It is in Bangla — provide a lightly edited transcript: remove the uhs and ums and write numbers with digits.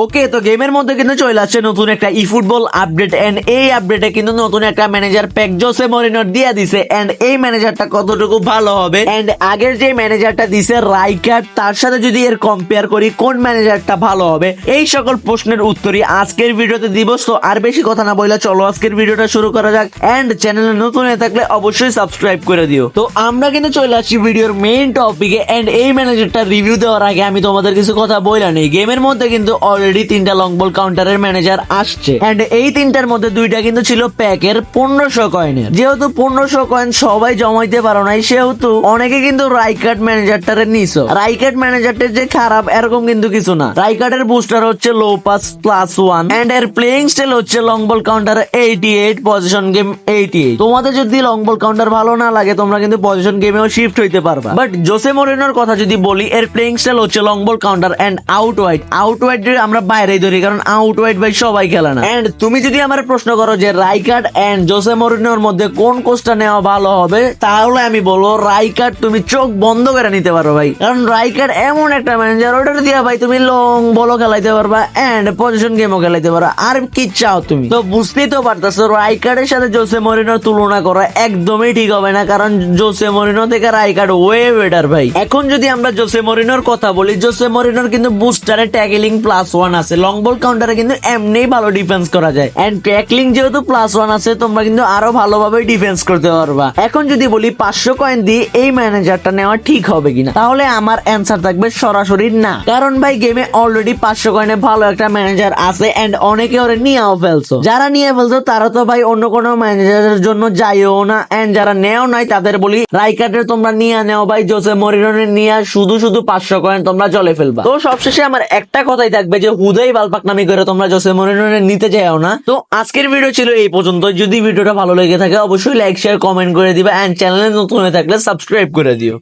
ওকে, তো গেমের মধ্যে কিন্তু চলে আসছে নতুন একটা ই ফুটবল আপডেট এন্ড এই আপডেটে কিন্তু নতুন একটা ম্যানেজার প্যাক জোসে মরিনোর দিয়ে দিছে এন্ড এই ম্যানেজারটা কতটুকু ভালো হবে এন্ড আগের যে ম্যানেজারটা দিছে রাইকার্ড তার সাথে যদি এর কম্পেয়ার করি কোন ম্যানেজারটা ভালো হবে, এই সকল প্রশ্নের উত্তরই আজকের ভিডিওতে দিব। তো আর বেশি কথা না বলে চলো আজকের ভিডিওটা শুরু করা যাক এন্ড চ্যানেলে নতুন হয়ে থাকলে অবশ্যই সাবস্ক্রাইব করে দিও। তো আমরা কিন্তু চলে আসছি ভিডিওর মেইন টপিকে এন্ড এই ম্যানেজারটা রিভিউ দেওয়ার আগে আমি তোমাদের কিছু কথা বইলা নেই। গেমের মধ্যে কিন্তু অলরেডি 3টা লং বল কাউন্টারের ম্যানেজার আসছে এন্ড এই 3টার মধ্যে 2টা কিন্তু ছিল প্যাকের 1500 কয়েনের। যেহেতু 1500 কয়েন সবাই জমাইতে পারো নাই সেহেতু অনেকে কিন্তু রাইকার্ড ম্যানেজারটারে নিছো। রাইকার্ড ম্যানেজারটা যে খারাপ এরকম কিন্তু কিছু না। রাইকার্ডের বুস্টার হচ্ছে লো পাস +1 এন্ড এর প্লেইং স্টাইল হচ্ছে long ball counter 88, position game 88। তোমাদের যদি লং বল কাউন্টার ভালো না লাগে তোমরা কিন্তু পজিশন গেমেও শিফট হইতে পারবা। বাট জোসে মরিনোর কথা যদি বলি, এর প্লেইং স্টাইল হচ্ছে long ball counter and out wide আমরা বাইরেই ধরি কারণ আউট ওয়াইড ভাই সবাই খেলে না। এন্ড তুমি যদি আমার প্রশ্ন করো যে রাইকার্ড এন্ড জোসে মরিনোর মধ্যে কোন কোচটা নেওয়া ভালো হবে, তাহলে আমি বলবো রাইকার্ড তুমি চোখ বন্ধ করে নিতে পারো ভাই, কারণ রাইকার্ড এমন একটা ম্যানেজার ওটার দিয়া ভাই তুমি লং বলও খেলাইতে পারবা এন্ড পজিশন গেমও খেলাইতে পারো। আর কি চাও তুমি? তো বুঝতেই তো পারতেছো রাইকার্ডের সাথে জোসে মরিনোর তুলনা করা একদমই ঠিক হবে না, কারণ জোসে মরিনো থেকে রাইকার্ড ওয়ে বেটার ভাই। এখন যদি আমরা জোসে মরিনোর কথা বলি, জোসে মরিনোর কিন্তু বুস্টারে ট্যাকলিং +1 আছে, লং বল কাউন্টারে কিন্তু এমনি ভালো ডিফেন্স করা যায় এন্ড ট্যাকলিং যেহেতু +1 আছে তোমরা কিন্তু আরো ভালোভাবে ডিফেন্স করতে পারবা। এখন যদি বলি 500 কয়েন দিয়ে এই ম্যানেজারটা নেওয়া ঠিক হবে কিনা, তাহলে আমার অ্যান্সার থাকবে সরাসরি না, কারণ ভাই গেমে অলরেডি 500 কয়েনে ভালো একটা ম্যানেজার আছে এন্ড অনেকে ওরে নিয়েও ফেলছো। যারা নিয়ে ফেলছো তারা তো ভাই অন্য কোনো ম্যানেজারের জন্য যাইও না এন্ড যারা নেও নাই তাদের বলি রাইকার্ডের তোমরা নিয়ে নেও ভাই, জোসে মরিনোর নিয়ে শুধু 500 কয়েন তোমরা চলে ফেলবা। তো সবশেষে আমার একটা কথাই থাকবে যে হুদাই বালপাকনামি করে তোমরা জোসে মরিনোর নিতে যাও না। তো আজকের ভিডিও ছিল এই পর্যন্ত। যদি ভিডিওটা ভালো লেগে থাকে অবশ্যই লাইক শেয়ার কমেন্ট করে দিবা এন্ড চ্যানেলে নতুন হয়ে থাকলে সাবস্ক্রাইব করে দিও।